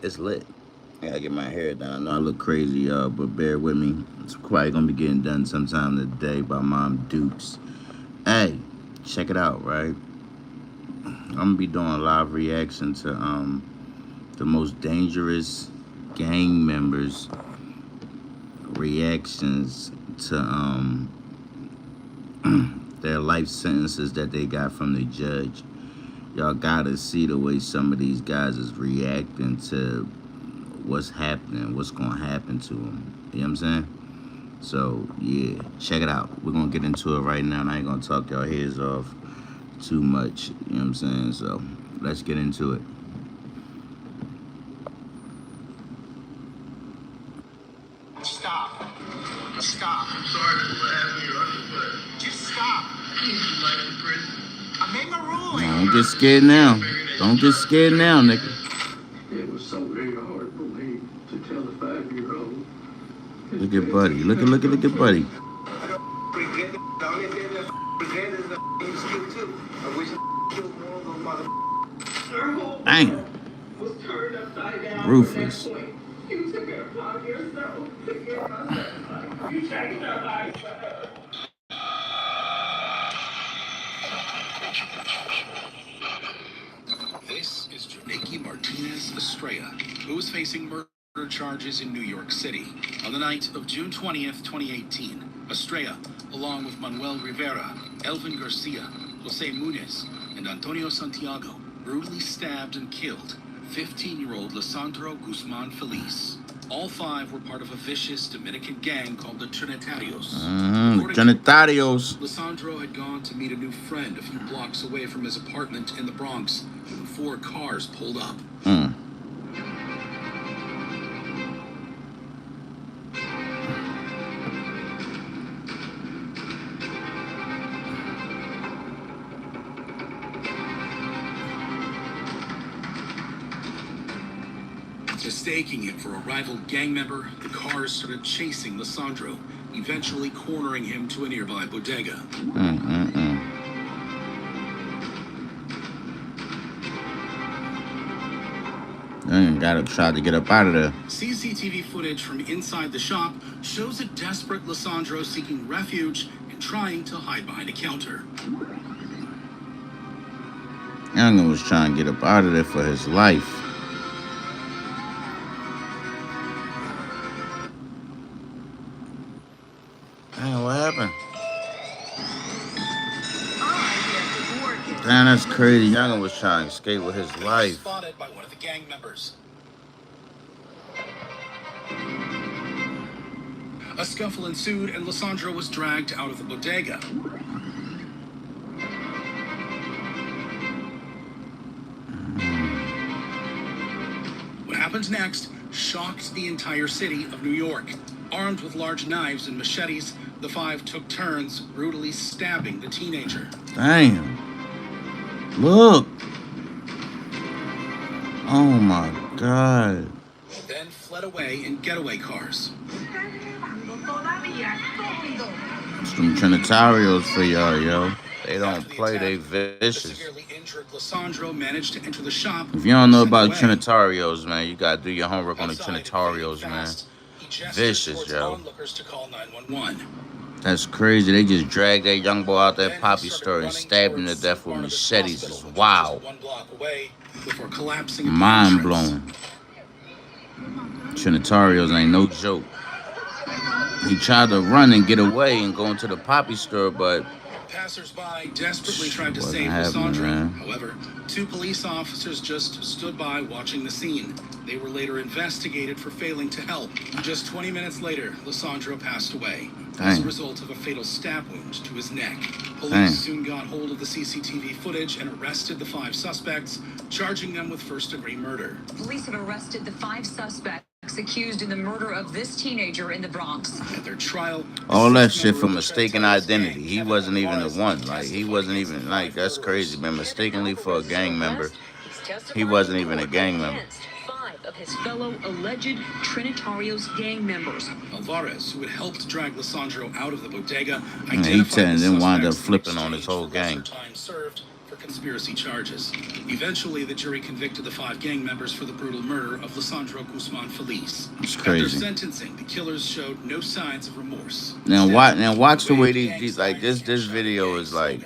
It's lit. I gotta get my hair done. I know I look crazy, y'all, but bear with me. It's probably gonna be getting done sometime today by Mom Dukes. Hey, check it out, right? I'm gonna be doing a live reaction to the most dangerous gang members reactions to their life sentences that they got from the judge. Y'all gotta see the way some of these guys is reacting to what's happening, what's gonna happen to them. You know what I'm saying? So yeah, check it out. We're gonna get into it right now, and I ain't gonna talk y'all heads off too much. You know what I'm saying? So let's get into it. Stop. Stop. I'm sorry for what happened to your underfoot. Just stop. You like in prison? I made my ruling. Don't get scared now. Don't get scared now, nigga. It was so very hard for me to tell a 5-year-old. Look at Buddy. Look at Buddy. I don't regret it. The only thing that regret is that you still too. I wish I killed more of those mother. Dang. Was turned upside down. Ruthless. You took it upon yourself to get my sacrifice. You changed our lives for her. This is Janaki Martinez Estrella, who is facing murder charges in New York City. On the night of June 20th, 2018, Estrella, along with Manuel Rivera, Elvin Garcia, Jose Munez, and Antonio Santiago, brutally stabbed and killed 15-year-old Lisandro Guzman Feliz. All five were part of a vicious Dominican gang called the Trinitarios. Trinitarios. Lisandro had gone to meet a new friend a few blocks away from his apartment in the Bronx when 4 cars pulled up. Mistaking him for a rival gang member, the cars started chasing Lisandro, eventually cornering him to a nearby bodega. Gotta try to get up out of there. CCTV footage from inside the shop shows a desperate Lisandro seeking refuge and trying to hide behind a counter. Younger was trying to get up out of there for his life. Damn, what happened? Damn, that's crazy. Younger was trying to escape with his life. Spotted by one of the gang members. A scuffle ensued and Lisandro was dragged out of the bodega. What happened next shocked the entire city of New York. Armed with large knives and machetes, the 5 took turns brutally stabbing the teenager. Damn. Look. Oh my God. Then fled away in getaway cars. It's them Trinitarios for y'all, yo. They don't play, they vicious. The severely injured Lisandro managed to enter the shop. If you don't know about Trinitarios, man, you gotta do your homework on the Trinitarios, man. Vicious, yo. To call 911. That's crazy. They just dragged that young boy out that poppy store and stabbed him to death with machetes. It's wow. Mind blowing. Trinitarios ain't no joke. He tried to run and get away and go into the poppy store, but passers-by desperately tried to save Lisandro. However, 2 police officers just stood by watching the scene. They were later investigated for failing to help. Just 20 minutes later, Lisandro passed away as a result of a fatal stab wound to his neck. Police soon got hold of the CCTV footage and arrested the 5 suspects, charging them with first-degree murder. Police have arrested the 5 suspects accused in the murder of this teenager in the Bronx. At their trial, all that shit for mistaken identity. He wasn't even the one. Like, he wasn't even, like, that's crazy, man. Mistakenly for a gang member. He wasn't even a gang member. 5 of his fellow alleged Trinitarios gang members. Alvarez, who had helped drag Lisandro out of the bodega, he then wound up flipping on his whole gang. Time served for conspiracy charges. Eventually, the jury convicted the 5 gang members for the brutal murder of Lisandro Guzman Feliz. It's At their crazy. sentencing, the killers showed no signs of remorse. Now Instead, watch the way they these like this video is like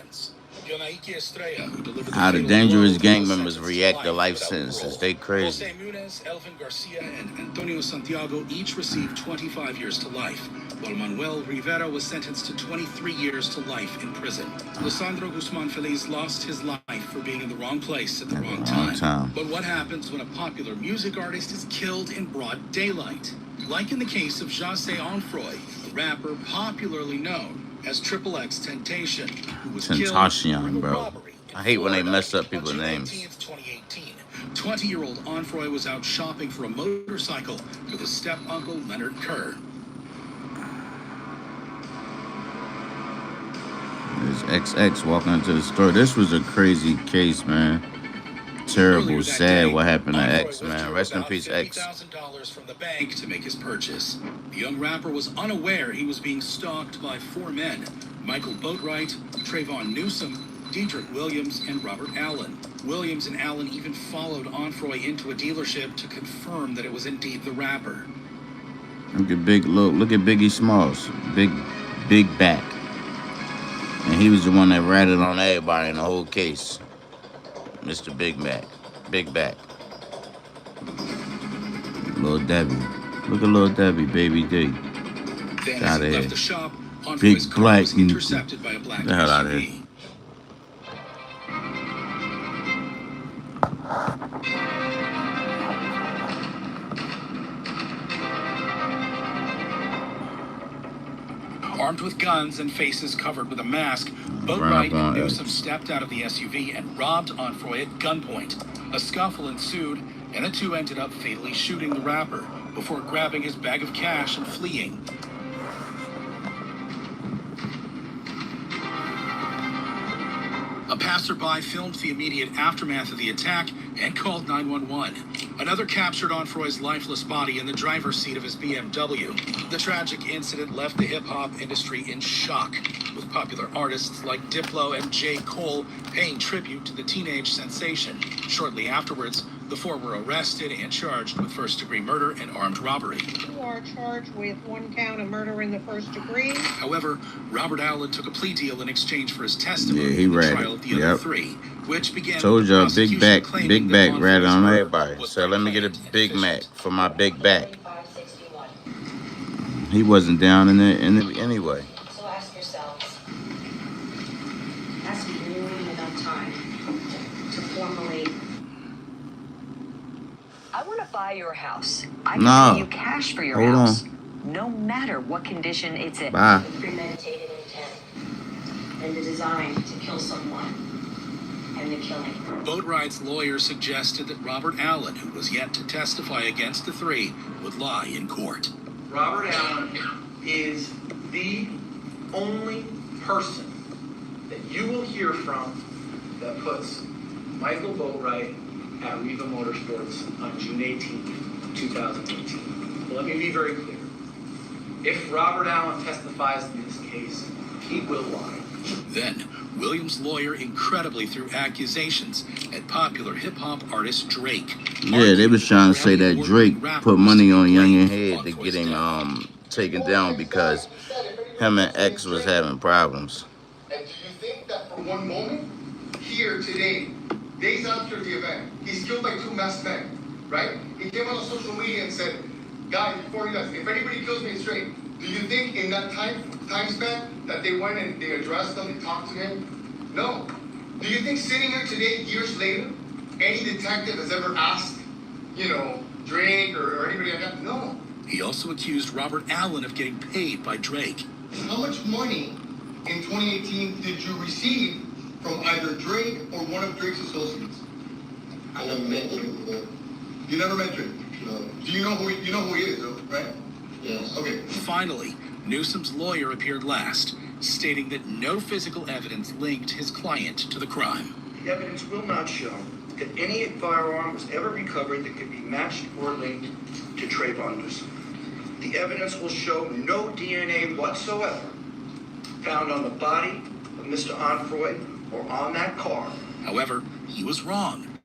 Yonaique Estrella, who delivered how the fatal dangerous blow, gang was members sentenced react to life without sentences. parole. They crazy. Jose Muniz, Elvin Garcia, and Antonio Santiago each received 25 years to life, while Manuel Rivera was sentenced to 23 years to life in prison. Lisandro Guzman Feliz lost his life for being in the wrong place at the wrong time. But what happens when a popular music artist is killed in broad daylight? Like in the case of José Onfroy, a rapper popularly known as Triple X Temptation, who was killed Tentacion, in a bro. robbery in I hate when they Florida mess up on people's June names. 18th, 2018. 20-year-old Onfroy was out shopping for a motorcycle with his step-uncle Leonard Kerr. There's XX walking into the store. This was a crazy case, man. Terrible, Earlier that sad day, what happened to Onfroy X, man. withdrew Rest in about peace, X. $50,000 from the bank to make his purchase. The young rapper was unaware he was being stalked by 4 men: Michael Boatwright, Trayvon Newsom, Dedrick Williams, and Robert Allen. Williams and Allen even followed Onfroy into a dealership to confirm that it was indeed the rapper. Look at Biggie Smalls. Big back. And he was the one that ratted on everybody in the whole case. Mr. Big Mac. Big back. Lil Debbie. Look at Lil Debbie, baby D. Then, Got as he it. left the shop, Onfroy's Big car black was intercepted by a black Get the hell out of SUV. here. Armed with guns and faces covered with a mask, Run Boatwright up on and it. Newsom stepped out of the SUV and robbed Onfroy at gunpoint. A scuffle ensued, and the two ended up fatally shooting the rapper before grabbing his bag of cash and fleeing. A passerby filmed the immediate aftermath of the attack and called 911. Another captured Onfroy's lifeless body in the driver's seat of his BMW. The tragic incident left the hip-hop industry in shock, with popular artists like Diplo and J. Cole paying tribute to the teenage sensation. Shortly afterwards, the 4 were arrested and charged with first-degree murder and armed robbery. You are charged with 1 count of murder in the first degree. However, Robert Allen took a plea deal in exchange for his testimony Yeah, he in the ratted. trial of the other Yep. 3, which began Told with the y'all, Big prosecution back claiming that ratted Onfroy's on murder everybody. was So let me get a planned Big and Mac efficient. for my big back. He wasn't down in it anyway. So ask yourselves, has he really had enough time to formulate? I want to buy your house. I can No. pay you cash for your Hold house, on. no matter what condition it's in. Bye. Premeditated intent and the design to kill someone and the killing. Boatwright's lawyer suggested that Robert Allen, who was yet to testify against the 3, would lie in court. Robert Allen is the only person that you will hear from that puts Michael Boatwright at Riva Motorsports on June 18th, 2018. Let me be very clear. If Robert Allen testifies in this case, he will lie. Then, Williams' lawyer incredibly threw accusations at popular hip-hop artist Drake. Yeah, they was trying to say that Drake put money on Youngin' Head to Onfroy's get him death. taken down because him and X was having problems. And do you think that for one moment, here today, days after the event, he's killed by 2 masked men, right? He came on social media and said, guys, before he does, if anybody kills me straight, do you think in that time span that they went and they addressed him, they talked to him? No. Do you think sitting here today, years later, any detective has ever asked, Drake or anybody like that? No. He also accused Robert Allen of getting paid by Drake. How much money in 2018 did you receive from either Drake or one of Drake's associates? I never met Drake. You never met Drake? No. Do you know who he is, though, right? Yes. Okay. Finally, Newsom's lawyer appeared last, stating that no physical evidence linked his client to the crime. The evidence will not show that any firearm was ever recovered that could be matched or linked to Trayvon Newsom. The evidence will show no DNA whatsoever found on the body of Mr. Onfroy or on that car However, he was wrong.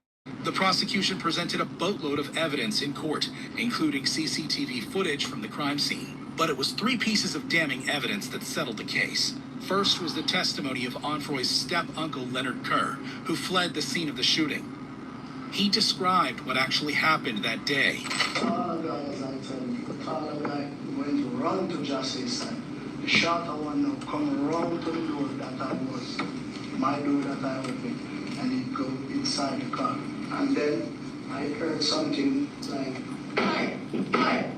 The prosecution presented a boatload of evidence in court, including CCTV footage from the crime scene. But it was three pieces of damning evidence that settled the case. First was the testimony of Onfroy's step-uncle Leonard Kerr, who fled the scene of the shooting. He described what actually happened that day. All the guys, I tell you, all the guy went to run to Jassay's side. The shot I want to come around to the door that I was, my door that I opened, and he go inside the car. And then I heard something like, fire.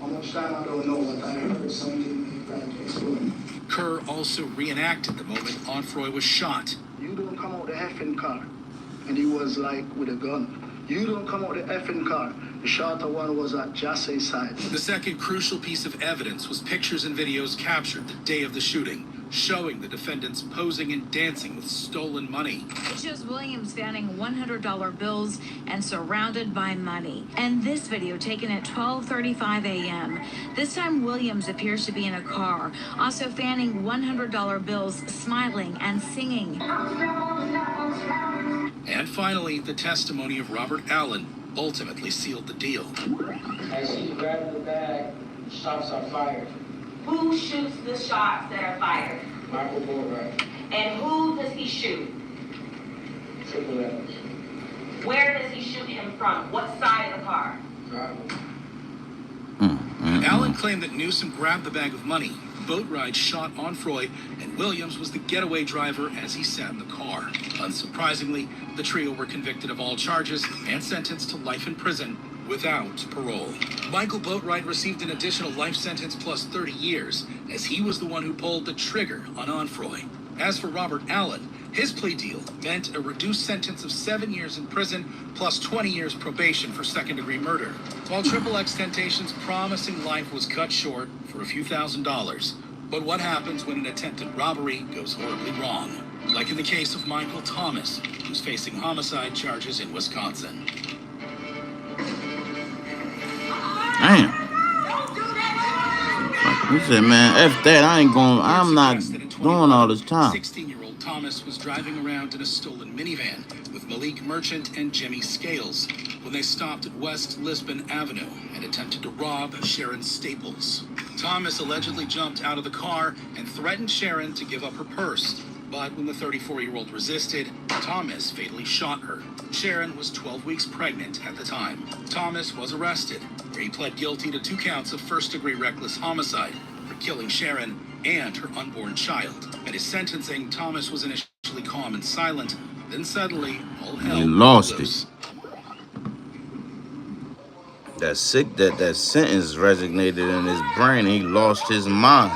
How much time I don't know, but I heard something like exploding. Kerr also reenacted the moment Onfroy was shot. You don't come out the effing car. And he was like with a gun. You don't come out the effing car. The shot of one was at Jassay's side. The second crucial piece of evidence was pictures and videos captured the day of the shooting, showing the defendants posing and dancing with stolen money. It shows Williams fanning $100 bills and surrounded by money. And this video taken at 12:35 a.m. This time Williams appears to be in a car, also fanning $100 bills, smiling and singing. And finally, the testimony of Robert Allen ultimately sealed the deal. As he grabbed the bag, shots are fired. Who shoots the shots that are fired? Michael Boatwright. And who does he shoot? Triple Evans. Where does he shoot him from? What side of the car? Allen claimed that Newsom grabbed the bag of money. Boatwright shot Onfroy, and Williams was the getaway driver as he sat in the car. Unsurprisingly, the trio were convicted of all charges and sentenced to life in prison without parole. Michael Boatwright received an additional life sentence plus 30 years, as he was the one who pulled the trigger on Onfroy. As for Robert Allen, his plea deal meant a reduced sentence of 7 years in prison plus 20 years probation for second-degree murder, while XXXTentacion's promising life was cut short for a few $1,000s. But what happens when an attempted robbery goes horribly wrong? Like in the case of Michael Thomas, who's facing homicide charges in Wisconsin. Damn. He said, man, F that, I'm not doing all this time. 16-year-old Thomas was driving around in a stolen minivan with Malik Merchant and Jimmy Scales when they stopped at West Lisbon Avenue and attempted to rob Sharon Staples. Thomas allegedly jumped out of the car and threatened Sharon to give up her purse. But when the 34-year-old resisted, Thomas fatally shot her. Sharon was 12 weeks pregnant at the time. Thomas was arrested, where he pled guilty to 2 counts of first-degree reckless homicide for killing Sharon and her unborn child. At his sentencing, Thomas was initially calm and silent, then suddenly all hell He lost loose. it. That's sick that that sentence resonated in his brain. He lost his mind.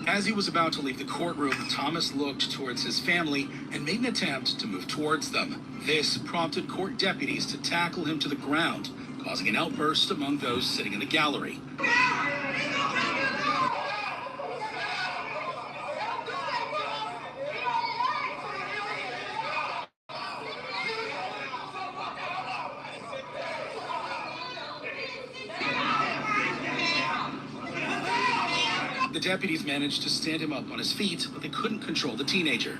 As he was about to leave the courtroom, Thomas looked towards his family and made an attempt to move towards them. This prompted court deputies to tackle him to the ground, causing an outburst among those sitting in the gallery. The deputies managed to stand him up on his feet, but they couldn't control the teenager.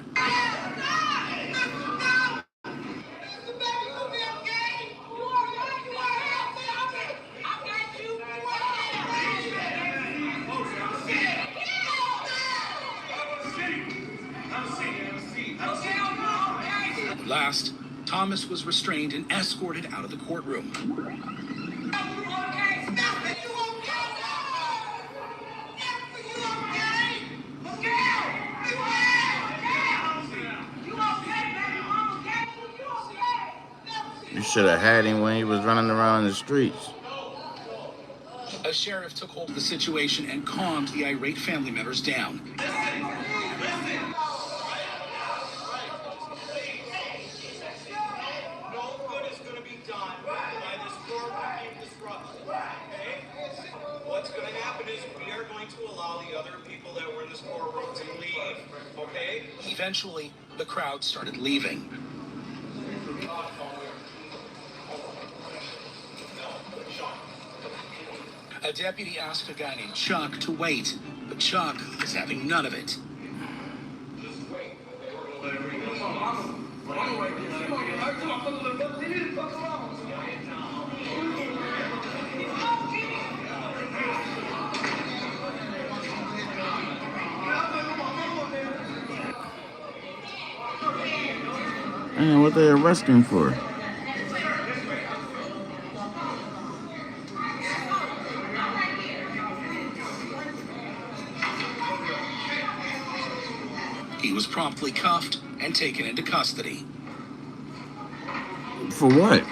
At last, Thomas was restrained and escorted out of the courtroom. You should have had him when he was running around the streets. A sheriff took hold of the situation and calmed the irate family members down. What's going to happen is we are going to allow the other people that were in this courtroom to leave. Eventually, the crowd started leaving. A deputy asked a guy named Chuck to wait, but Chuck is having none of it. Man, what they arresting him for? He was promptly cuffed and taken into custody. For what?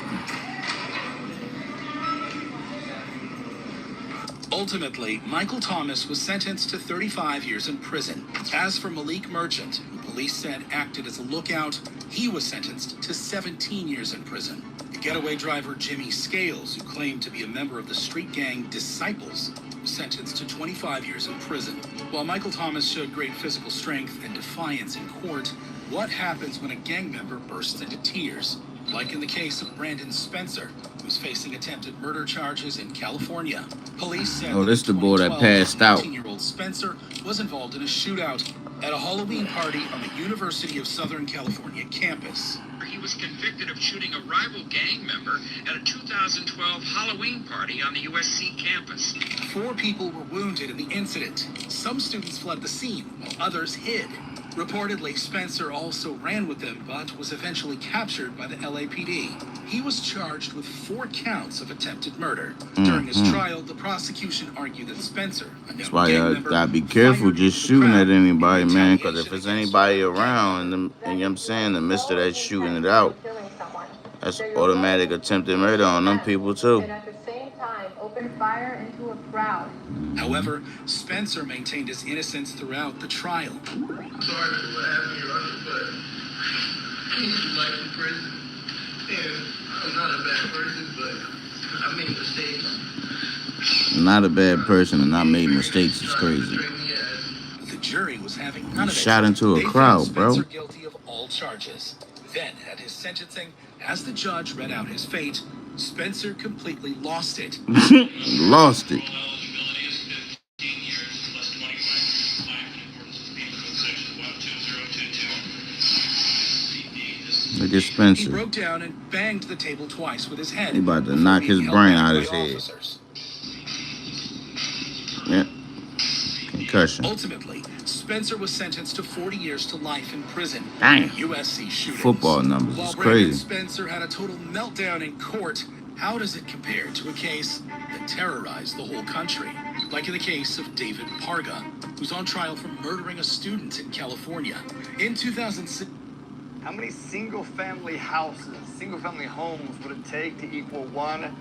Ultimately, Michael Thomas was sentenced to 35 years in prison. As for Malik Merchant, who police said acted as a lookout, he was sentenced to 17 years in prison. Getaway driver Jimmy Scales, who claimed to be a member of the street gang Disciples, was sentenced to 25 years in prison. While Michael Thomas showed great physical strength and defiance in court, what happens when a gang member bursts into tears? Like in the case of Brandon Spencer, who's facing attempted murder charges in California. Police said this the boy that passed out. 18-year-old Spencer was involved in a shootout at a Halloween party on the University of Southern California campus. He was convicted of shooting a rival gang member at a 2012 Halloween party on the USC campus. 4 people were wounded in the incident. Some students fled the scene, while others hid. Reportedly, Spencer also ran with them, but was eventually captured by the LAPD. He was charged with 4 counts of attempted murder. During his trial, the prosecution argued that Spencer, a That's why you gotta be careful just shooting at anybody, man, because if there's anybody around, and you know what I'm saying, in the midst of that shooting it out, that's automatic attempted murder on them people, too. Opened fire into a crowd. However, Spencer maintained his innocence throughout the trial. Sorry for what happened to your uncle, but I need some life in prison. And I'm not a bad person, but I made mistakes. Not a bad person and not made mistakes is crazy. The jury was having none of it. Shot into a crowd, bro. Spencer guilty of all charges. Then, at his sentencing, as the judge read out his fate, Spencer completely lost it. Lost it. Look at Spencer. He broke down and banged the table twice with his head. He about to knock his brain out of his head. Yeah. Concussion. Ultimately, Spencer was sentenced to 40 years to life in prison. Dang. USC shootings. Football numbers. While It's Brandon crazy. Spencer had a total meltdown in court, how does it compare to a case that terrorized the whole country? Like in the case of David Parga, who's on trial for murdering a student in California. In 2006, how many single-family houses, single-family homes would it take to equal one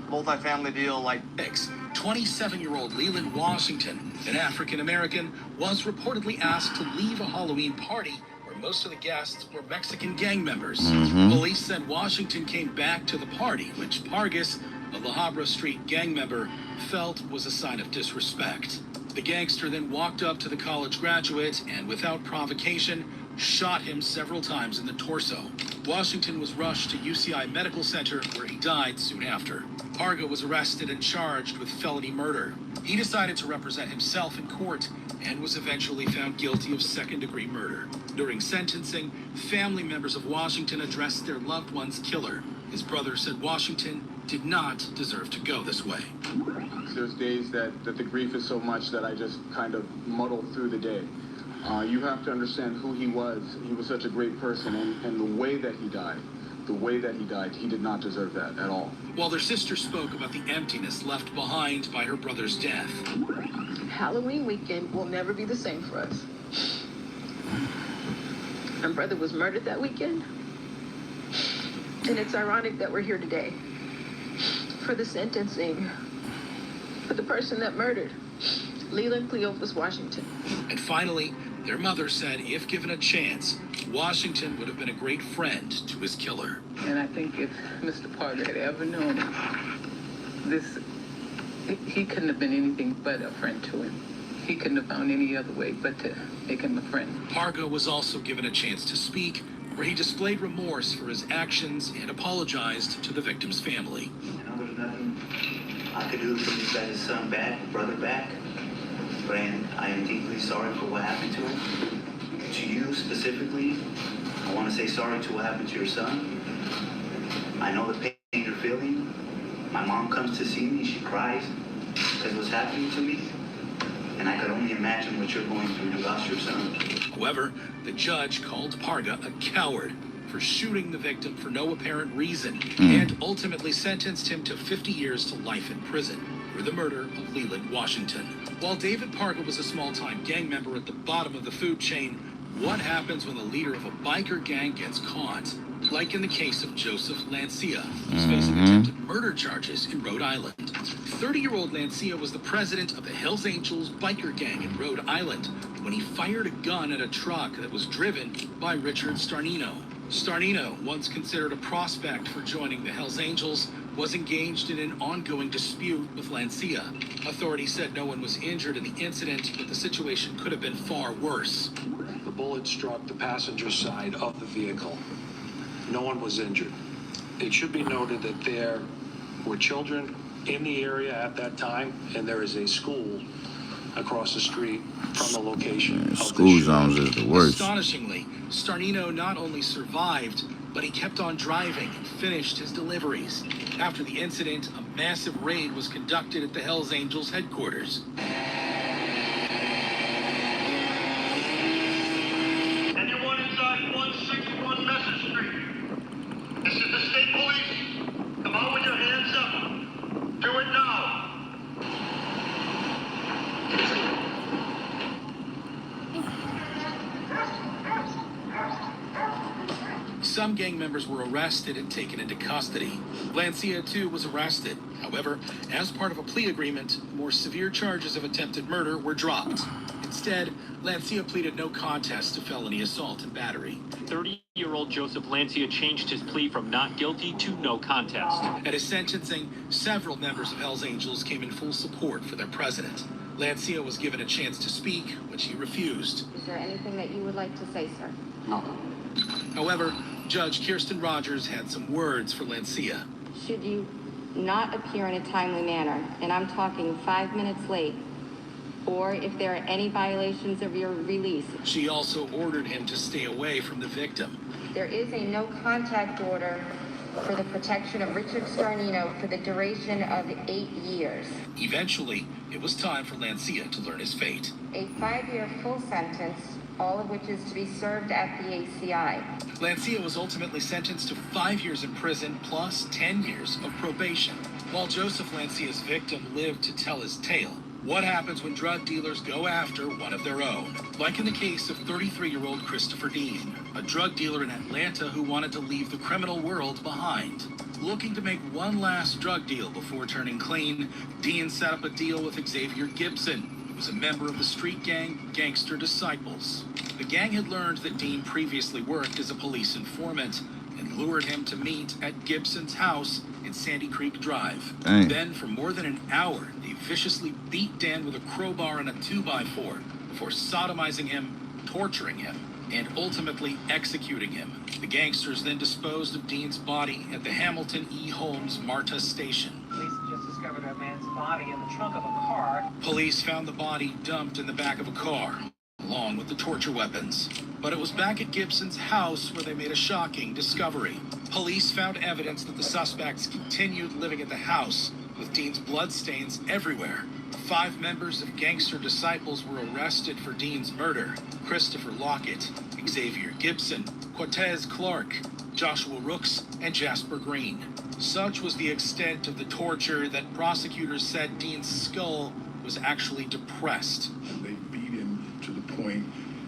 multifamily deal like this? 27-year-old Leland Washington, an African-American, was reportedly asked to leave a Halloween party where most of the guests were Mexican gang members. Police said Washington came back to the party, which Pargas, a La Habra Street gang member, felt was a sign of disrespect. The gangster then walked up to the college graduate and, without provocation, shot him several times in the torso. Washington was rushed to UCI Medical Center, where he died soon after. Parga was arrested and charged with felony murder. He decided to represent himself in court and was eventually found guilty of second-degree murder. During sentencing, family members of Washington addressed their loved one's killer. His brother said Washington did not deserve to go this way. There's days that the grief is so much that I just kind of muddle through the day. You have to understand who he was. He was such a great person, and the way that he died, he did not deserve that at all. While their sister spoke about the emptiness left behind by her brother's death. Halloween weekend will never be the same for us. My brother was murdered that weekend, and it's ironic that we're here today for the sentencing for the person that murdered Leland Cleophas Washington. And finally, their mother said if given a chance, Washington would have been a great friend to his killer. And I think if Mr. Parga had ever known this, he couldn't have been anything but a friend to him. he couldn't have found any other way but to make him a friend. Parga was also given a chance to speak, where he displayed remorse for his actions and apologized to the victim's family. There's nothing I could do to get his son back, brother back, but I am deeply sorry for what happened to him. To you specifically, I want to say sorry to what happened to your son. I know the pain you're feeling. My mom comes to see me, she cries because what's happening to me, and I could only imagine what you're going through to lost your son. However, the judge called Parga a coward for shooting the victim for no apparent reason and ultimately sentenced him to 50 years to life in prison for the murder of Leland Washington. While David Parga was a small-time gang member at the bottom of the food chain, what happens when the leader of a biker gang gets caught? Like in the case of Joseph Lancia, who's facing attempted murder charges in Rhode Island. 30-year-old Lancia was the president of the Hells Angels biker gang in Rhode Island when he fired a gun at a truck that was driven by Richard Starnino. Starnino, once considered a prospect for joining the Hells Angels, was engaged in an ongoing dispute with Lancia. Authorities said no one was injured in the incident, but the situation could have been far worse. The bullet struck the passenger side of the vehicle. No one was injured. It should be noted that there were children in the area at that time, and there is a school across the street from the location of school zones is the worst. Astonishingly, Starnino not only survived, but he kept on driving and finished his deliveries. After the incident, a massive raid was conducted at the Hells Angels headquarters. Anyone inside 161 Message Street? This is the state police. Come on with your hands up. Do it now. Some gang members were arrested and taken into custody. Lancia, too, was arrested. However, as part of a plea agreement, more severe charges of attempted murder were dropped. Instead, Lancia pleaded no contest to felony assault and battery. 30-year-old Joseph Lancia changed his plea from not guilty to no contest. At his sentencing, several members of Hells Angels came in full support for their president. Lancia was given a chance to speak, which he refused. Is there anything that you would like to say, sir? No. However, Judge Kirsten Rogers had some words for Lancia. Should you not appear in a timely manner, and I'm talking 5 minutes late, or if there are any violations of your release. She also ordered him to stay away from the victim. There is a no contact order for the protection of Richard Starnino for the duration of 8 years. Eventually, it was time for Lancia to learn his fate. A 5-year full sentence, all of which is to be served at the ACI. Lancia was ultimately sentenced to 5 years in prison plus 10 years of probation, while Joseph Lancia's victim lived to tell his tale. What happens when drug dealers go after one of their own? Like in the case of 33-year-old Christopher Dean, a drug dealer in Atlanta who wanted to leave the criminal world behind. Looking to make one last drug deal before turning clean, Dean set up a deal with Xavier Gibson, who was a member of the street gang Gangster Disciples. The gang had learned that Dean previously worked as a police informant and lured him to meet at Gibson's house in Sandy Creek Drive. Dang. Then, for more than an hour, they viciously beat Dan with a crowbar and a 2x4 before sodomizing him, torturing him, and ultimately executing him. The gangsters then disposed of Dean's body at the Hamilton E. Holmes MARTA station. Police just discovered a man's body in the trunk of a car. Police found the body dumped in the back of a car, along with the torture weapons. But it was back at Gibson's house where they made a shocking discovery. Police found evidence that the suspects continued living at the house, with Dean's bloodstains everywhere. 5 members of Gangster Disciples were arrested for Dean's murder: Christopher Lockett, Xavier Gibson, Cortez Clark, Joshua Rooks, and Jasper Green. Such was the extent of the torture that prosecutors said Dean's skull was actually depressed. They beat him to the point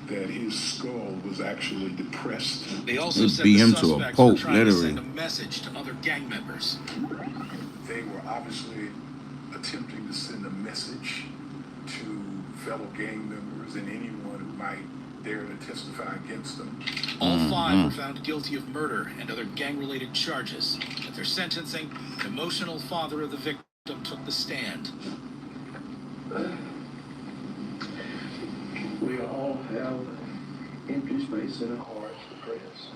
that his skull was actually depressed. They also said beat the him to a suspects pulp, were trying to literally. send a message to other gang members. They were obviously attempting to send a message to fellow gang members and anyone who might dare to testify against them. All 5 were found guilty of murder and other gang-related charges. At their sentencing, the emotional father of the victim took the stand. We all have an empty space in our hearts to press.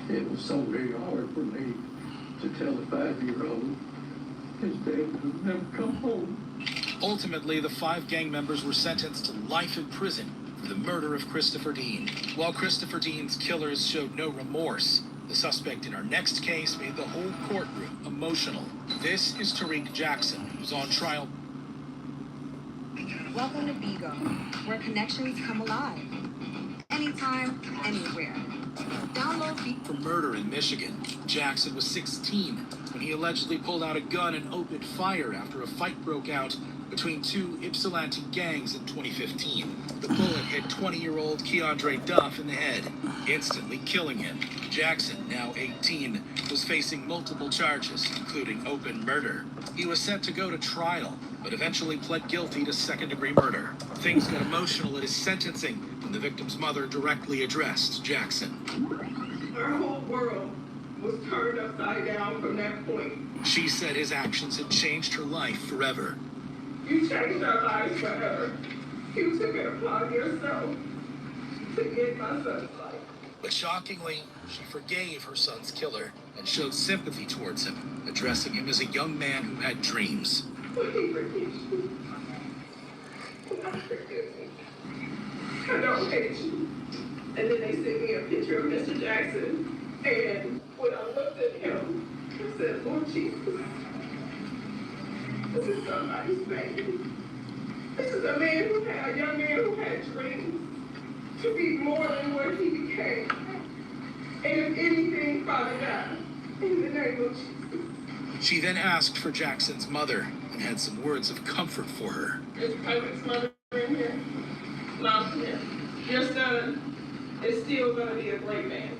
It was so very hard for me to tell a 5-year-old his dad would never come home. Ultimately, the 5 gang members were sentenced to life in prison for the murder of Christopher Dean. While Christopher Dean's killers showed no remorse, the suspect in our next case made the whole courtroom emotional. This is Tariq Jackson, who's on trial. Welcome to Bigo, where connections come alive. Anytime, anywhere. Download Bigo. For murder in Michigan. Jackson was 16 when he allegedly pulled out a gun and opened fire after a fight broke out between 2 Ypsilanti gangs in 2015. The bullet hit 20-year-old Keandre Duff in the head, instantly killing him. Jackson, now 18, was facing multiple charges, including open murder. He was set to go to trial, but eventually pled guilty to second-degree murder. Things got emotional at his sentencing when the victim's mother directly addressed Jackson. Her whole world was turned upside down from that point. She said his actions had changed her life forever. You changed our lives forever. You took it upon yourself to end my son's life. But shockingly, she forgave her son's killer and showed sympathy towards him, addressing him as a young man who had dreams. When he forgives you, I forgive me. I don't hate you. And then they sent me a picture of Mr. Jackson. And when I looked at him, I said, Lord Jesus, this is somebody's baby. This is a young man who had dreams to be more than what he became. And if anything, Father God, in the name of Jesus. She then asked for Jackson's mother and had some words of comfort for her. Is Pilate's mother in here? Mom, your son is still going to be a great man.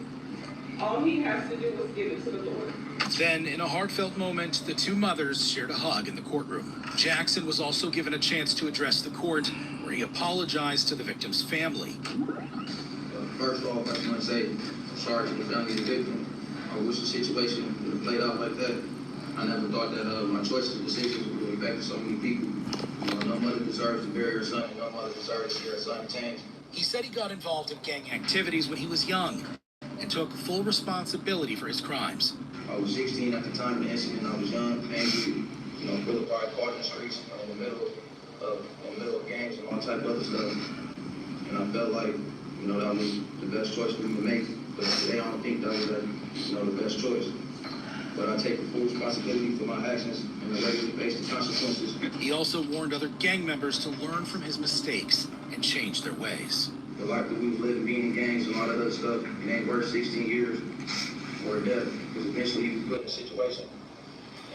All he has to do is give it to the Lord. Then, in a heartfelt moment, the 2 mothers shared a hug in the courtroom. Jackson was also given a chance to address the court, where he apologized to the victim's family. First off, I just want to say I'm sorry to the family of the victim. I wish the situation would have played out like that. I never thought that my choices and decisions would affect so many people. No mother deserves to bury her son, and no mother deserves to see her son change. He said he got involved in gang activities when he was young and took full responsibility for his crimes. I was 16 at the time of the incident. I was young, angry, Boulevard, Carter Streets, in the middle of gangs and all type of other stuff. And I felt like, that was the best choice for me to make. But today I don't think that was the best choice. But I take full responsibility for my actions and I'm ready to face the consequences. He also warned other gang members to learn from his mistakes and change their ways. The life that we was living, being in gangs and all that other stuff, it ain't worth 16 years or death. Because eventually you put in a situation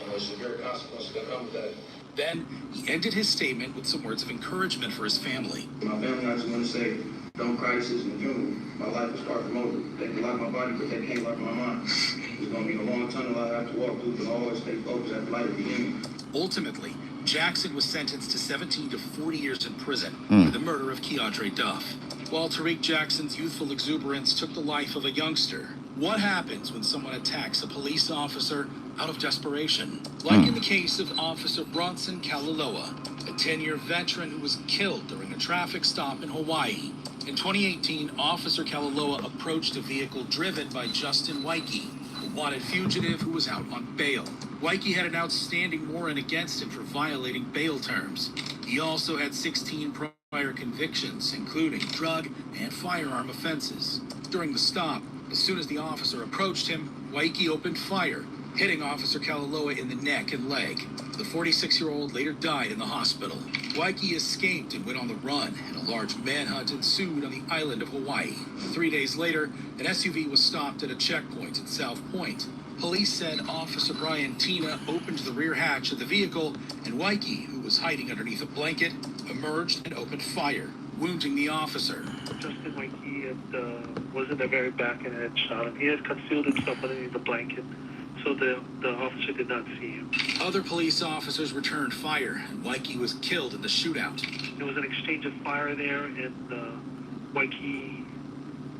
and there's severe consequences that come with that. Then he ended his statement with some words of encouragement for his family. My family, I just want to say, don't cry, this isn't a funeral. My life is far from over. They can lock my body, but they can't lock my mind. It's going to be a long tunnel I have to walk through, but I always stay focused at the light at the end. Ultimately, Jackson was sentenced to 17 to 40 years in prison for the murder of Keandre Duff. While Tariq Jackson's youthful exuberance took the life of a youngster, what happens when someone attacks a police officer out of desperation? Like in the case of Officer Bronson Kalaloa, a 10-year veteran who was killed during a traffic stop in Hawaii. In 2018, Officer Kalaloa approached a vehicle driven by Justin Waike, a wanted fugitive who was out on bail. Waike had an outstanding warrant against him for violating bail terms. He also had 16 prior convictions, including drug and firearm offenses. During the stop, as soon as the officer approached him, Waike opened fire, hitting Officer Kalaloa in the neck and leg. The 46-year-old later died in the hospital. Waike escaped and went on the run, and a large manhunt ensued on the island of Hawaii. 3 days later, an SUV was stopped at a checkpoint in South Point. Police said Officer Brian Tina opened the rear hatch of the vehicle, and Waike, who was hiding underneath a blanket, emerged and opened fire, wounding the officer. Justin Waike was in the very back and had shot him. He had concealed himself underneath the blanket, so the officer did not see him. Other police officers returned fire, and Waike was killed in the shootout. There was an exchange of fire there, and Waike,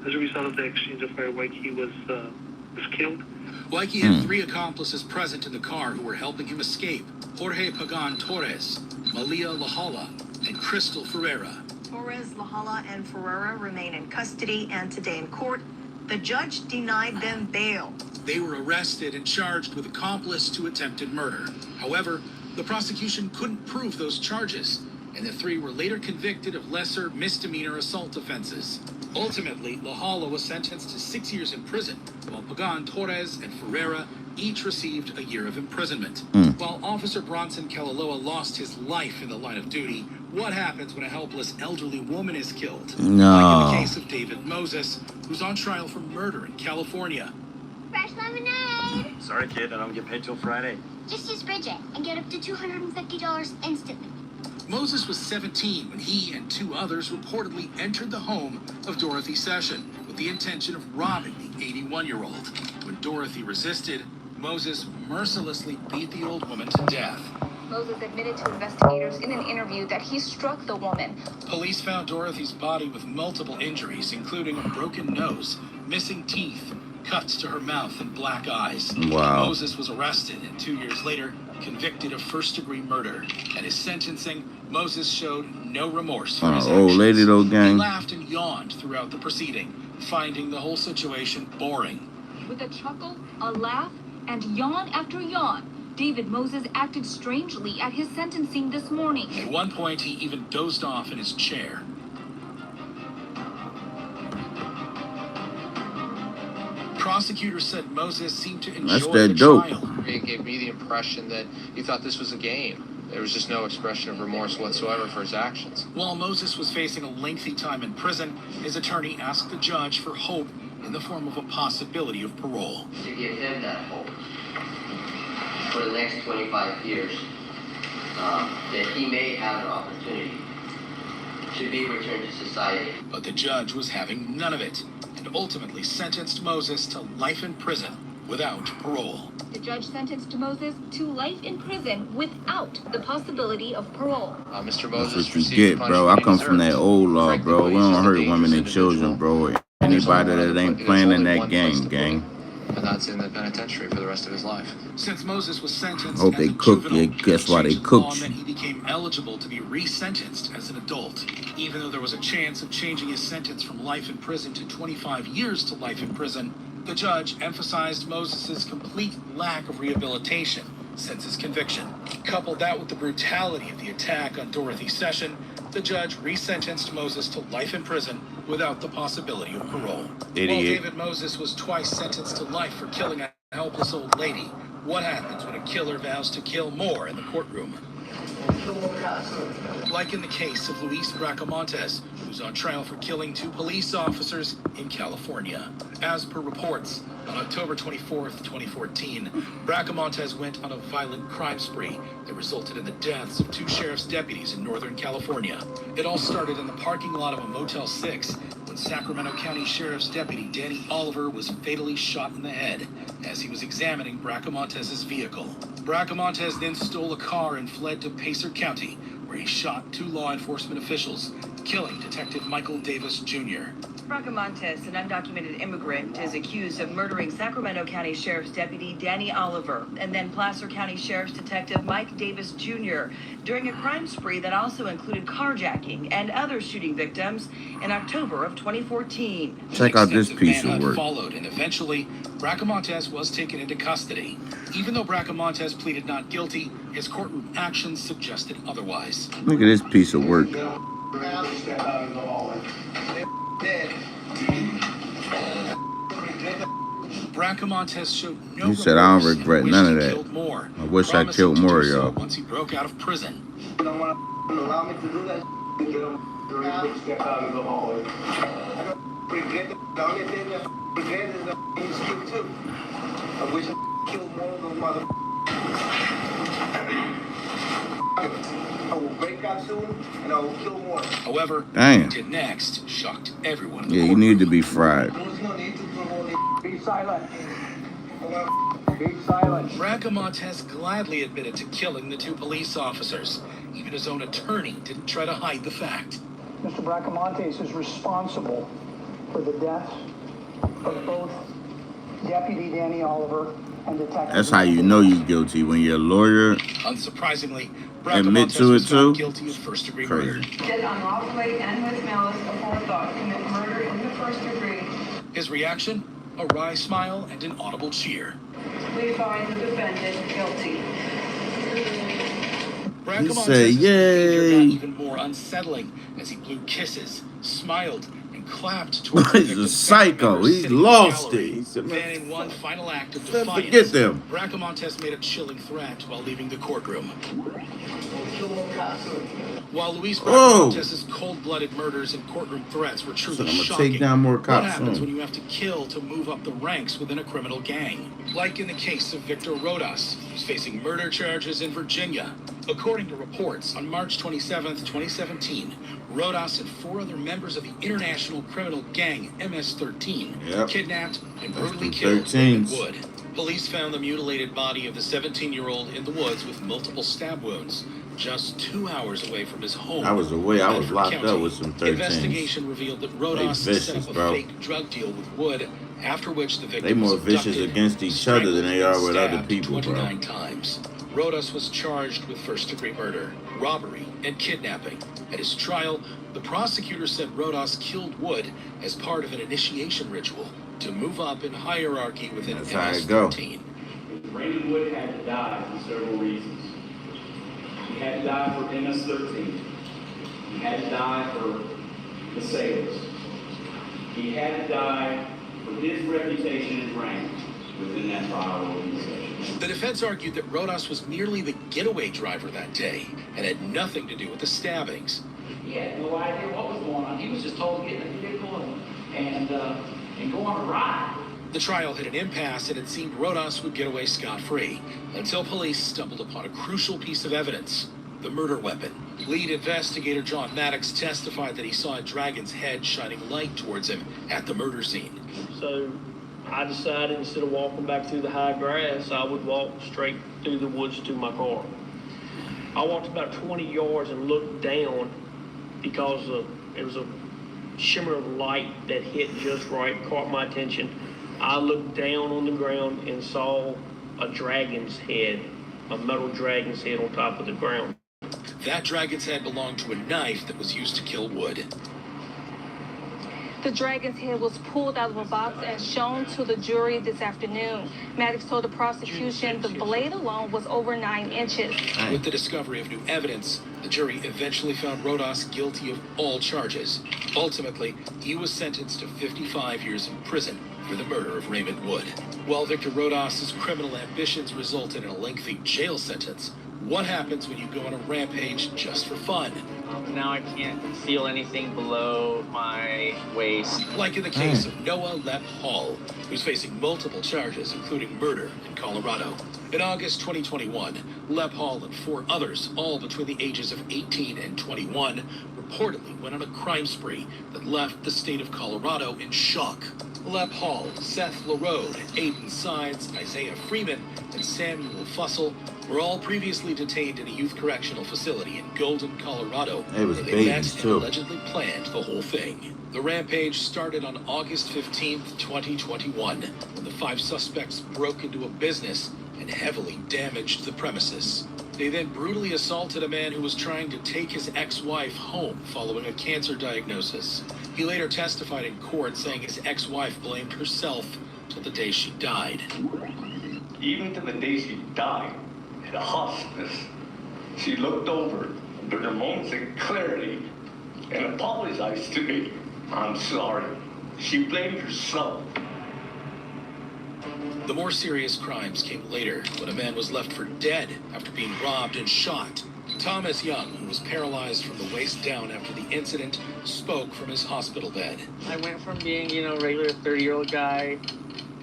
as a result of the exchange of fire, Waike was killed. Waike had 3 accomplices present in the car who were helping him escape: Jorge Pagan Torres, Malia Lahala, and Crystal Ferreira. Torres, Lahala, and Ferreira remain in custody, and today in court, the judge denied them bail. They were arrested and charged with accomplice to attempted murder. However, the prosecution couldn't prove those charges, and the three were later convicted of lesser misdemeanor assault offenses. Ultimately, Lahala was sentenced to 6 years in prison, while Pagan, Torres, and Ferreira each received a year of imprisonment. While Officer Bronson Kalaloa lost his life in the line of duty, what happens when a helpless elderly woman is killed? No. Like in the case of David Moses, who's on trial for murder in California. Fresh lemonade! Sorry, kid, I don't get paid till Friday. Just use Bridget and get up to $250 instantly. Moses was 17 when he and two others reportedly entered the home of Dorothy Session with the intention of robbing the 81-year-old. When Dorothy resisted, Moses mercilessly beat the old woman to death. Moses admitted to investigators in an interview that he struck the woman. Police found Dorothy's body with multiple injuries, including a broken nose, missing teeth, cuts to her mouth, and black eyes. Wow. Moses was arrested and 2 years later convicted of first-degree murder. At his sentencing, Moses showed no remorse for his Old actions. lady though, gang. He laughed and yawned throughout the proceeding, finding the whole situation boring. With a chuckle, a laugh, and yawn after yawn, David Moses acted strangely at his sentencing this morning. At one point, he even dozed off in his chair. Prosecutors said Moses seemed to enjoy That's the that dope. trial. It gave me the impression that he thought this was a game. There was just no expression of remorse whatsoever for his actions. While Moses was facing a lengthy time in prison, his attorney asked the judge for hope in the form of a possibility of parole. To give him that hope for the next 25 years, that he may have an opportunity to be returned to society. But the judge was having none of it, and ultimately sentenced Moses to life in prison without parole. The judge sentenced Moses to life in prison without the possibility of parole. Mr. That's Moses what you received get, bro. I come from that old law, Frankly, bro. We he's don't just a hurt women and dangerous children, bro. Anybody that ain't playing in that game, gang. and that's in the penitentiary for the rest of his life. Since Moses was sentenced Hope as they a cook juvenile, you. Guess why they change the law cooked meant you. he became eligible to be resentenced as an adult. Even though there was a chance of changing his sentence from life in prison to 25 years to life in prison, the judge emphasized Moses's complete lack of rehabilitation since his conviction. Coupled that with the brutality of the attack on Dorothy Session, the judge resentenced Moses to life in prison without the possibility of parole. While Idiot. David Moses was twice sentenced to life for killing a helpless old lady, what happens when a killer vows to kill more in the courtroom? Like in the case of Luis Bracamontes, who's on trial for killing two police officers in California. As per reports, on October 24th, 2014, Bracamontes went on a violent crime spree that resulted in the deaths of two sheriff's deputies in Northern California. It all started in the parking lot of a Motel 6 when Sacramento County Sheriff's Deputy Danny Oliver was fatally shot in the head as he was examining Bracamontes' vehicle. Bracamontes then stole a car and fled to Pacer County, where he shot two law enforcement officials, killing Detective Michael Davis Jr. Bracamontes, an undocumented immigrant, is accused of murdering Sacramento County Sheriff's Deputy Danny Oliver and then Placer County Sheriff's Detective Mike Davis Jr. during a crime spree that also included carjacking and other shooting victims in October of 2014. Check out this Extensive piece of manhunt work. followed, and eventually, Bracamontes was taken into custody. Even though Bracamontes pleaded not guilty, his courtroom actions suggested otherwise. Look at this piece of work. Bracamontes showed no He said, I don't remorse and regret wished none he of that. killed more, I wish I promising killed to more do of so y'all. once he broke out of prison. You don't want to allow me to do that. Get him to step out and go home. I don't regret it. The only thing I regret is that he's killed too. I wish I killed more of those mother. I will break out soon and I will kill more. However, Damn. what he did next shocked everyone in the Yeah, you courtroom. need to be fried. There's no need to promote. Be silent. Be silent. Bracamontes gladly admitted to killing the two police officers. Even his own attorney didn't try to hide the fact. Mr. Bracamontes is responsible for the deaths of both Deputy Danny Oliver and Detective... That's how you know you're guilty, when your lawyer Unsurprisingly, admit Bracamontes to it was found too. guilty of first-degree murder. Did unlawfully and with malice aforethought commit murder in the first degree. His reaction? A wry smile and an audible cheer. We find the defendant guilty. He said, Bracamontes' "Yay!" got even more unsettling as he blew kisses, smiled, and clapped towards the He's a victim's psycho. members He's sitting in the lost gallery. it. He said, Then in one final act of forget defiance, them. Bracamontes made a chilling threat while leaving the courtroom. While Luis Whoa. Bracamontes' cold-blooded murders and courtroom threats were truly So I'm gonna shocking, take down more what cops happens soon. when you have to kill to move up the ranks within a criminal gang? Like in the case of Victor Rodas, who's facing murder charges in Virginia. According to reports, on March 27th, 2017, Rodas and 4 other members of the international criminal gang MS-13 kidnapped and brutally killed Raymond Wood. Police found the mutilated body of the 17-year-old in the woods with multiple stab wounds, just 2 hours away from his home. I was away. I was Bedford locked County. up with some 13s. Investigation revealed that Rodas They set vicious, up a bro. fake drug deal with Wood, after which the victim They more was vicious abducted, against each other than they are with other stabbed people, bro. 29 times. Rodas was charged with first-degree murder, robbery, and kidnapping. At his trial, the prosecutor said Rodas killed Wood as part of an initiation ritual to move up in hierarchy within That's how it go. MS-13. Raymond Wood had to die for several reasons. He had to die for MS-13. He had to die for the sales. He had to die for his reputation and rank within that trial organization. The defense argued that Rodas was merely the getaway driver that day and had nothing to do with the stabbings. He had no idea what was going on. He was just told to get in the vehicle and go on a ride. The trial hit an impasse, and it seemed Rodas would get away scot-free until police stumbled upon a crucial piece of evidence: the murder weapon. Lead investigator John Maddox testified that he saw a dragon's head shining light towards him at the murder scene. So I decided instead of walking back through the high grass, I would walk straight through the woods to my car. I walked about 20 yards and looked down because it was a shimmer of light that hit just right, caught my attention. I looked down on the ground and saw a dragon's head, a metal dragon's head on top of the ground. That dragon's head belonged to a knife that was used to kill Wood. The dragon's head was pulled out of a box and shown to the jury this afternoon. Maddox told the prosecution the blade alone was over 9 inches. With the discovery of new evidence, the jury eventually found Rodas guilty of all charges. Ultimately, he was sentenced to 55 years in prison for the murder of Raymond Wood. While Victor Rodas's criminal ambitions resulted in a lengthy jail sentence, what happens when you go on a rampage just for fun? Now I can't feel anything below my waist. Like in the case of Noah Lep Hall, who's facing multiple charges, including murder in Colorado. In August 2021, Lep Hall and 4 others, all between the ages of 18 and 21, reportedly went on a crime spree that left the state of Colorado in shock. Lep Hall, Seth LaRode, Aiden Sides, Isaiah Freeman, and Samuel Fussell were all previously detained in a youth correctional facility in Golden, Colorado, They was where they babies, met and too. allegedly planned the whole thing. The rampage started on August 15th, 2021, when the 5 suspects broke into a business and heavily damaged the premises. They then brutally assaulted a man who was trying to take his ex-wife home following a cancer diagnosis. He later testified in court saying his ex-wife blamed herself till the day she died. Even to the day she died at a hospice, she looked over under the moments of clarity and apologized to me. I'm sorry. She blamed herself. The more serious crimes came later, when a man was left for dead after being robbed and shot. Thomas Young, who was paralyzed from the waist down after the incident, spoke from his hospital bed. I went from being, regular 30-year-old guy,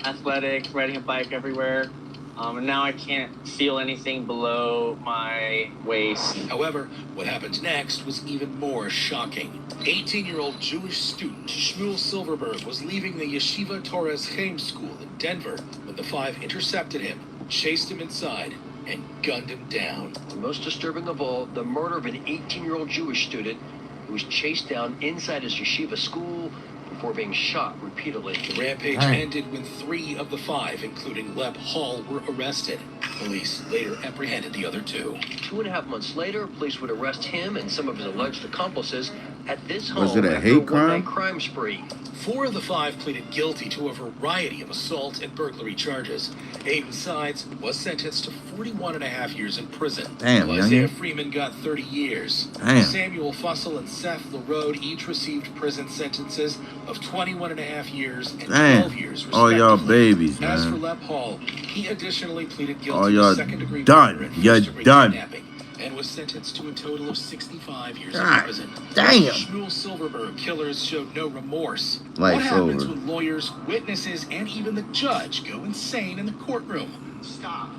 athletic, riding a bike everywhere, and now I can't feel anything below my waist. However, what happened next was even more shocking. 18-year-old Jewish student Shmuel Silverberg was leaving the Yeshiva Torres Chaim school in Denver when the 5 intercepted him, chased him inside, and gunned him down. Most disturbing of all, the murder of an 18-year-old Jewish student who was chased down inside his yeshiva school, before being shot repeatedly. The rampage ended when 3 of the 5, including Leb Hall, were arrested. Police later apprehended the other 2. 2.5 months later, police would arrest him and some of his alleged accomplices at this home Was it a after hate a one-night crime? crime spree. 4 of the 5 pleaded guilty to a variety of assault and burglary charges. Aiden Sides was sentenced to 41.5 years in prison. Damn, Isaiah youngin. Freeman got 30 years. Damn. Samuel Fussell and Seth LaRode each received prison sentences of 21.5 years and Damn. 12 years, All y'all respectively. babies, As for man. Leb Hall, he additionally pleaded All guilty to y'all second-degree done. murder and You're first-degree done. kidnapping, and was sentenced to a total of 65 years in God prison. damn. Shmuel Silverberg killers showed no remorse. Life's What happens over. when lawyers, witnesses, and even the judge go insane in the courtroom? Stop.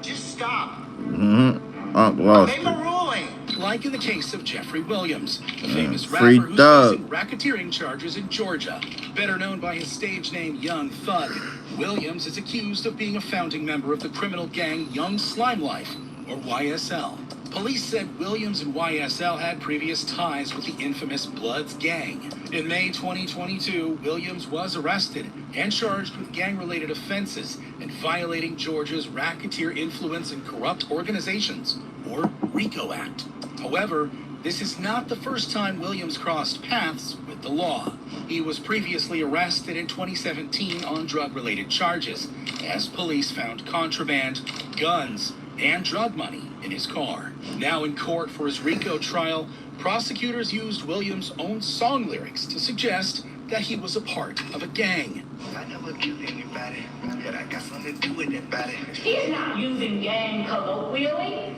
Just stop. Mm-hmm. Lost Make a it. ruling. Like in the case of Jeffrey Williams, a famous free rapper who's thug. facing racketeering charges in Georgia. Better known by his stage name Young Thug, Williams is accused of being a founding member of the criminal gang Young Slime Life, or YSL. Police said Williams and YSL had previous ties with the infamous Bloods gang. In May 2022, Williams was arrested and charged with gang-related offenses and violating Georgia's Racketeer Influence and Corrupt Organizations, or RICO Act. However, this is not the first time Williams crossed paths with the law. He was previously arrested in 2017 on drug-related charges, as police found contraband, guns, and drug money in his car. Now in court for his RICO trial, prosecutors used Williams' own song lyrics to suggest that he was a part of a gang. I never killed anybody, but I got something to do with that body. He's not using gang colloquially.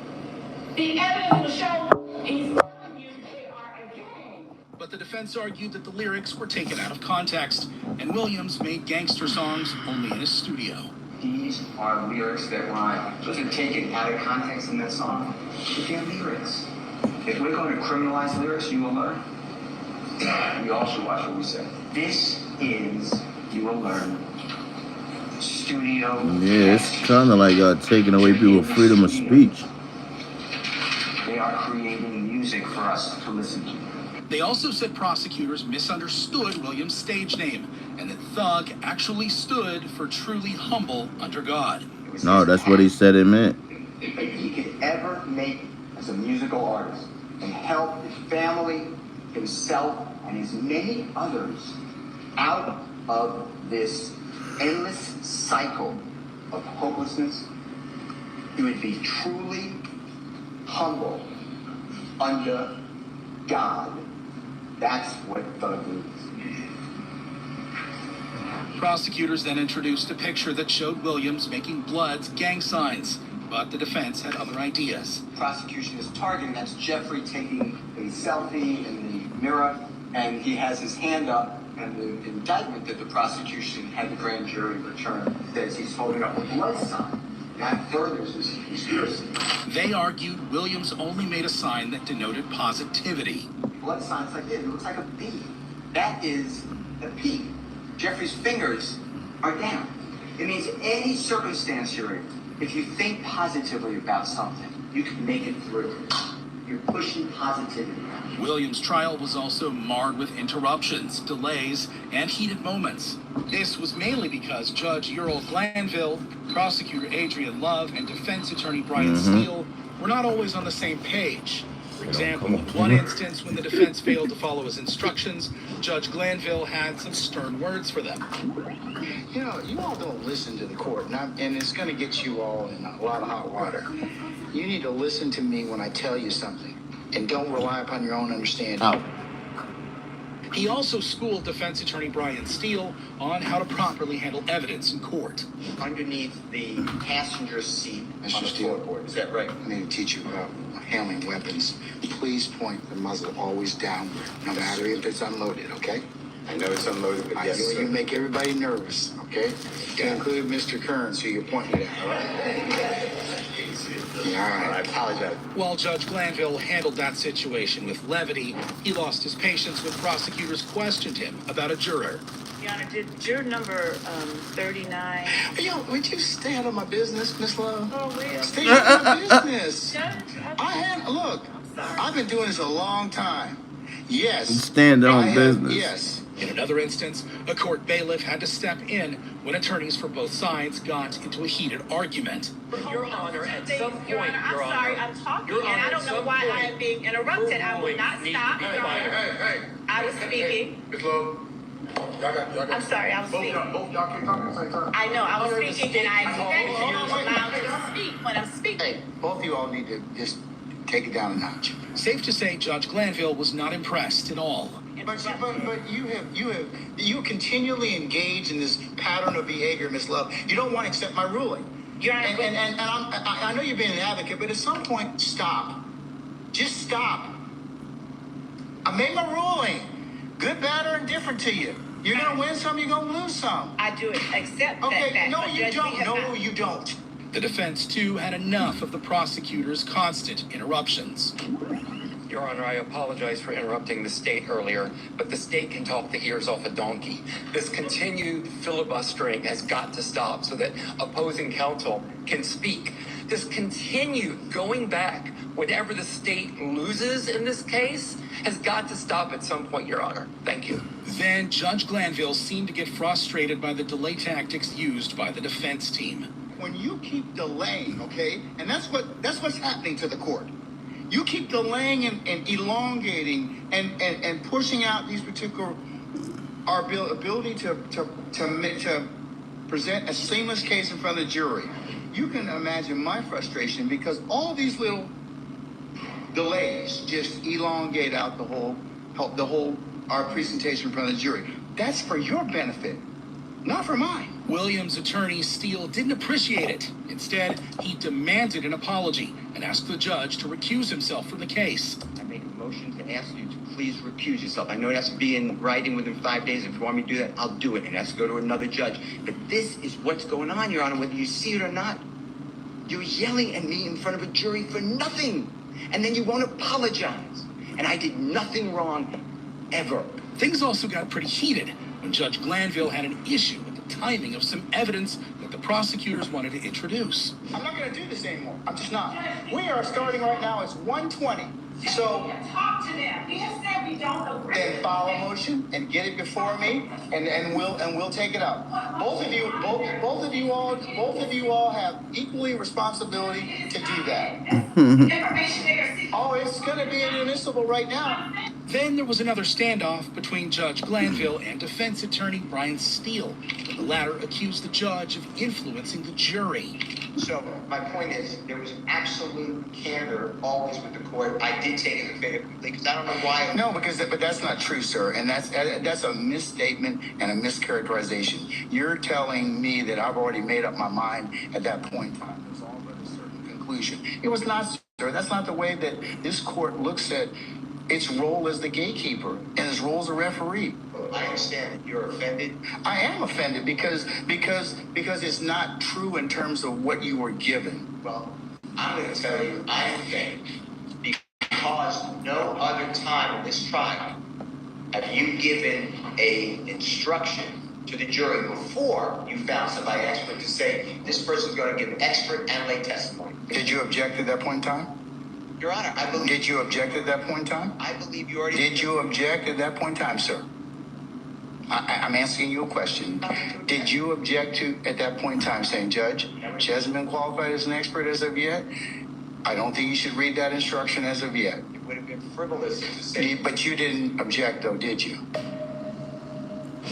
The evidence will show he's telling you they are a gang. But the defense argued that the lyrics were taken out of context, and Williams made gangster songs only in his studio. These are lyrics that rhyme. Those are taken out of context in that song. But they're lyrics. If we're going to criminalize lyrics, you will learn. We all should watch what we say. This is, you will learn, studio. Yeah, it's kind of like taking away people's freedom of speech. They are creating music for us to listen to. They also said prosecutors misunderstood Williams' stage name, and that Thug actually stood for truly humble under God. No, that's what he said it meant. If he could ever make as a musical artist and help his family, himself, and his many others out of this endless cycle of hopelessness, he would be truly humble under God. That's what Thug means. Prosecutors then introduced a picture that showed Williams making Bloods gang signs, but the defense had other ideas. Prosecution is targeting, that's Jeffrey taking a selfie in the mirror, and he has his hand up, and the indictment that the prosecution had the grand jury return says he's holding up a blood sign. That furthers this conspiracy. They argued Williams only made a sign that denoted positivity. Blood signs like this, it looks like a B. That is a P. Jeffrey's fingers are down. It means any circumstance you're in, if you think positively about something, you can make it through. You're pushing positivity. Williams' trial was also marred with interruptions, delays, and heated moments. This was mainly because Judge Ural Glanville, Prosecutor Adrian Love, and Defense Attorney Brian Steele were not always on the same page. For example, in one instance, when the defense failed to follow his instructions, Judge Glanville had some stern words for them. You know, you all don't listen to the court, and it's going to get you all in a lot of hot water. You need to listen to me when I tell you something, and don't rely upon your own understanding. He also schooled Defense Attorney Brian Steele on how to properly handle evidence in court. Underneath the passenger seat on the floorboard. Is that right? I need to teach you about handling weapons. Please point the muzzle always downward, no matter if it's unloaded, okay? I know it's unloaded, but yes, you make everybody nervous, okay? Include Mr. Kearns, who you're pointing at, all right? All right, I apologize. While Judge Glanville handled that situation with levity, he lost his patience when prosecutors questioned him about a juror. Your Honor, did juror number 39... Yo, would you stay out of my business, Miss Love? Oh, really? Stay out of my business. Judge, Look, I've been doing this a long time. Yes. Stand on business. Yes, In another instance, a court bailiff had to step in when attorneys for both sides got into a heated argument. Your Honor, at some point, Your Honor, I'm sorry, I'm talking, and I don't know why I am being interrupted. I will not stop. I was speaking. I'm sorry, I was speaking. Both y'all can't talk at the same time. I know, I was speaking, and I expect you to allow me to speak when I'm speaking. Hey, both of you all need to just take it down a notch. Safe to say, Judge Glanville was not impressed at all. But you continually engage in this pattern of behavior, Ms. Love. You don't want to accept my ruling. Your Honor, I know you're being an advocate, but at some point, stop. Just stop. I made my ruling. Good, bad, or indifferent to you. You're going to win some, you're going to lose some. I do accept Okay, that. no, but you Judge, don't. we have No, not- you don't. The defense, too, had enough of the prosecutor's constant interruptions. Your Honor, I apologize for interrupting the state earlier, but the state can talk the ears off a donkey. This continued filibustering has got to stop so that opposing counsel can speak. This continued going back whenever the state loses in this case has got to stop at some point, Your Honor. Thank you. Then Judge Glanville seemed to get frustrated by the delay tactics used by the defense team. When you keep delaying, okay, and that's what's happening to the court. You keep delaying and elongating and pushing out these particular our ability to present a seamless case in front of the jury. You can imagine my frustration because all these little delays just elongate out the whole our presentation in front of the jury. That's for your benefit, not for mine. Williams' attorney, Steele, didn't appreciate it. Instead, he demanded an apology and asked the judge to recuse himself from the case. I make a motion to ask you to please recuse yourself. I know it has to be in writing within 5 days. If you want me to do that, I'll do it. And it has to go to another judge. But this is what's going on, Your Honor, whether you see it or not. You're yelling at me in front of a jury for nothing. And then you won't apologize. And I did nothing wrong, ever. Things also got pretty heated when Judge Glanville had an issue with the timing of some evidence that the prosecutors wanted to introduce. I'm not going to do this anymore. I'm just not. We are starting right now. It's 1:20. So Talk to them. We have said we don't agree. then file a motion and get it before me, and we'll take it up. Both of you all have equally responsibility to do that. Oh, it's going to be inadmissible right now. Then there was another standoff between Judge Glanville and defense attorney Brian Steele, when the latter accused the judge of influencing the jury. So my point is, there was absolute candor always with the court. I did take it definitively because I don't know why. No, but that's not true, sir, and that's a misstatement and a mischaracterization. You're telling me that I've already made up my mind at that point in time. There's all but a certain conclusion. It was not, sir. That's not the way that this court looks at its role as the gatekeeper and its role as a referee. I understand that you're offended. I am offended because it's not true in terms of what you were given. Well, I'm going to tell you, I am offended because no other time in this trial have you given an instruction to the jury before you found somebody expert to say this person's going to give expert and lay testimony. Did you object at that point in time? Your Honor, I believe... Did you object at that point in time? I believe you already... Did you object at that point in time, sir? I'm asking you a question. Did you object to, at that point in time, saying, Judge, she hasn't been qualified as an expert as of yet? I don't think you should read that instruction as of yet. It would have been frivolous to say... But you didn't object, though, did you?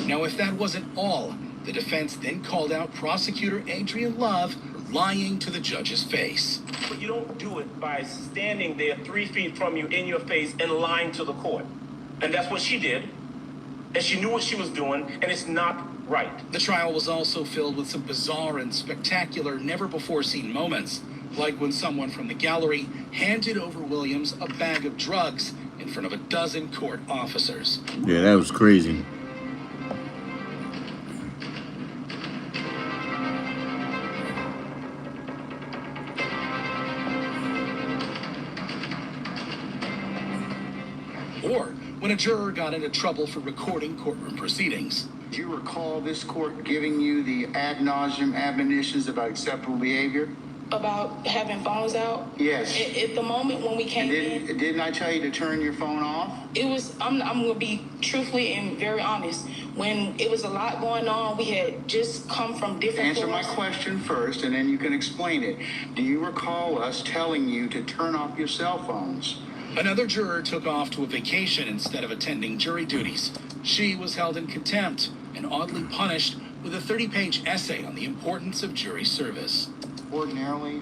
Now, if that wasn't all, the defense then called out prosecutor Adrian Love for lying to the judge's face. But you don't do it by standing there 3 feet from you in your face and lying to the court. And that's what she did. And she knew what she was doing, and it's not right. The trial was also filled with some bizarre and spectacular, never-before-seen moments, like when someone from the gallery handed over Williams a bag of drugs in front of a dozen court officers. Yeah, that was crazy. Or when a juror got into trouble for recording courtroom proceedings. Do you recall this court giving you the ad nauseum admonitions about acceptable behavior? about having phones out? Yes. At the moment when we came in, Didn't I tell you to turn your phone off? it was, I'm going to be truthfully and very honest. When it was a lot going on, we had just come from different Answer my floors. question first, and then you can explain it. Do you recall us telling you to turn off your cell phones? Another juror took off to a vacation instead of attending jury duties. She was held in contempt and oddly punished with a 30-page essay on the importance of jury service. Ordinarily,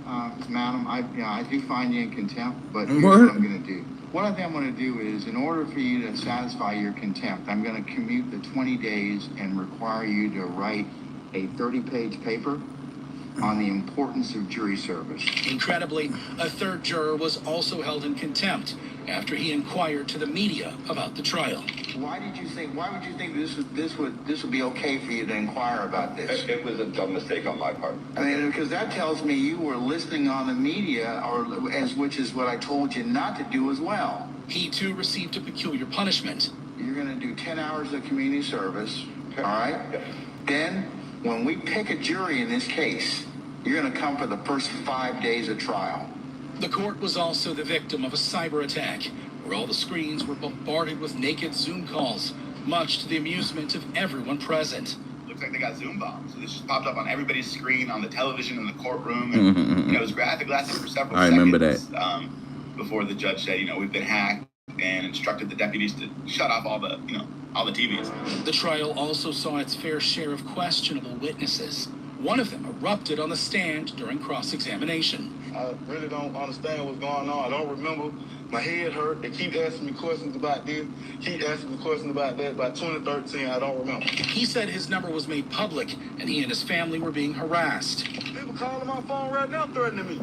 madam, I do find you in contempt, but here's what I'm going to do. What I think I'm going to do is, in order for you to satisfy your contempt, I'm going to commute the 20 days and require you to write a 30-page paper on the importance of jury service. Incredibly, a third juror was also held in contempt after he inquired to the media about the trial. Why would you think this would be okay for you to inquire about this? It was a dumb mistake on my part. I mean, because that tells me you were listening on the media, which is what I told you not to do as well. He too received a peculiar punishment. You're going to do 10 hours of community service, all right? Then, when we pick a jury in this case, you're going to come for the first 5 days of trial. The court was also the victim of a cyber attack, where all the screens were bombarded with naked Zoom calls, much to the amusement of everyone present. Looks like they got Zoom bombs. So this just popped up on everybody's screen, on the television in the courtroom. And, it was graphic, lasted for several seconds. I remember that. Before the judge said, we've been hacked, and instructed the deputies to shut off all the TVs. The trial also saw its fair share of questionable witnesses. One of them erupted on the stand during cross-examination. I really don't understand what's going on. I don't remember. My head hurt. They keep asking me questions about this, keep asking me questions about that. By 2013, I don't remember. He said his number was made public, and he and his family were being harassed. People calling my phone right now, threatening me,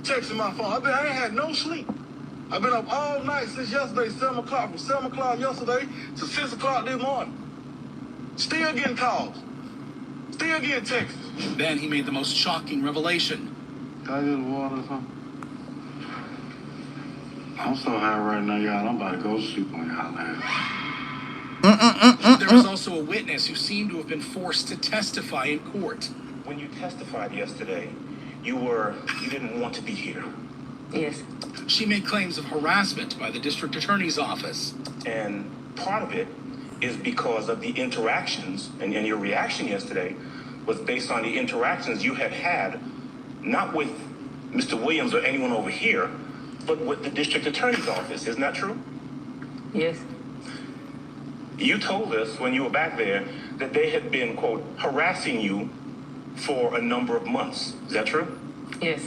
texting my phone. I ain't had no sleep. I've been up all night since yesterday, 7 o'clock. From 7 o'clock yesterday to 6 o'clock this morning. Still getting calls. Still getting texts. Then he made the most shocking revelation. Can I get a water or something? I'm so high right now, y'all. I'm about to go sleep on y'all ass. There was also a witness who seemed to have been forced to testify in court. When you testified yesterday, you didn't want to be here. Yes. She made claims of harassment by the district attorney's office. And part of it is because of the interactions, and your reaction yesterday was based on the interactions you had, not with Mr. Williams or anyone over here, but with the district attorney's office. Isn't that true? Yes. You told us when you were back there that they had been, quote, harassing you for a number of months. Is that true? Yes.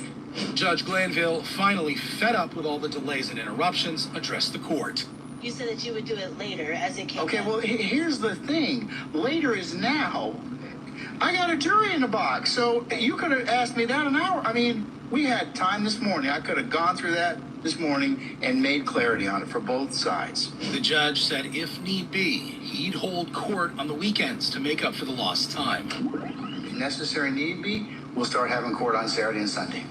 Judge Glanville, finally fed up with all the delays and interruptions, addressed the court. You said that you would do it later as it came Okay, out. well, here's the thing. Later is now. I got a jury in the box, so you could have asked me that an hour. I mean, we had time this morning. I could have gone through that this morning and made clarity on it for both sides. The judge said if need be, he'd hold court on the weekends to make up for the lost time. If necessary need be, we'll start having court on Saturday and Sunday.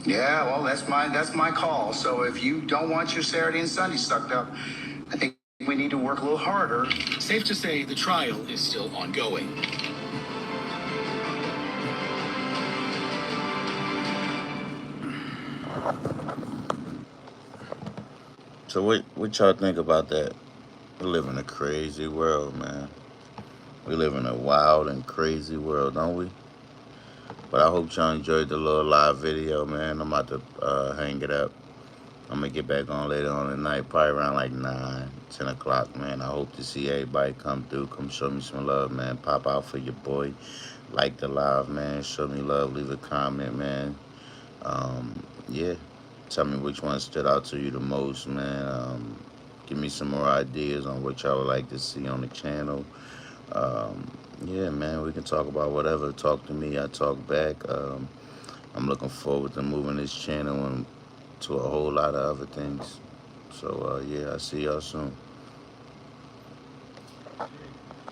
Yeah, well, that's my call. So if you don't want your Saturday and Sunday sucked up, I think we need to work a little harder. Safe to say the trial is still ongoing. So what y'all think about that? We live in a crazy world, man. We live in a wild and crazy world, don't we? But I hope y'all enjoyed the little live video, man. I'm about to hang it up. I'm going to get back on later on tonight, probably around like 9, 10 o'clock, man. I hope to see everybody come through. Come show me some love, man. Pop out for your boy. Like the live, man. Show me love. Leave a comment, man. Yeah. Tell me which one stood out to you the most, man. Give me some more ideas on what y'all would like to see on the channel. Yeah, man, we can talk about whatever. Talk to me, I talk back. I'm looking forward to moving this channel and to a whole lot of other things. So, yeah, I'll see y'all soon.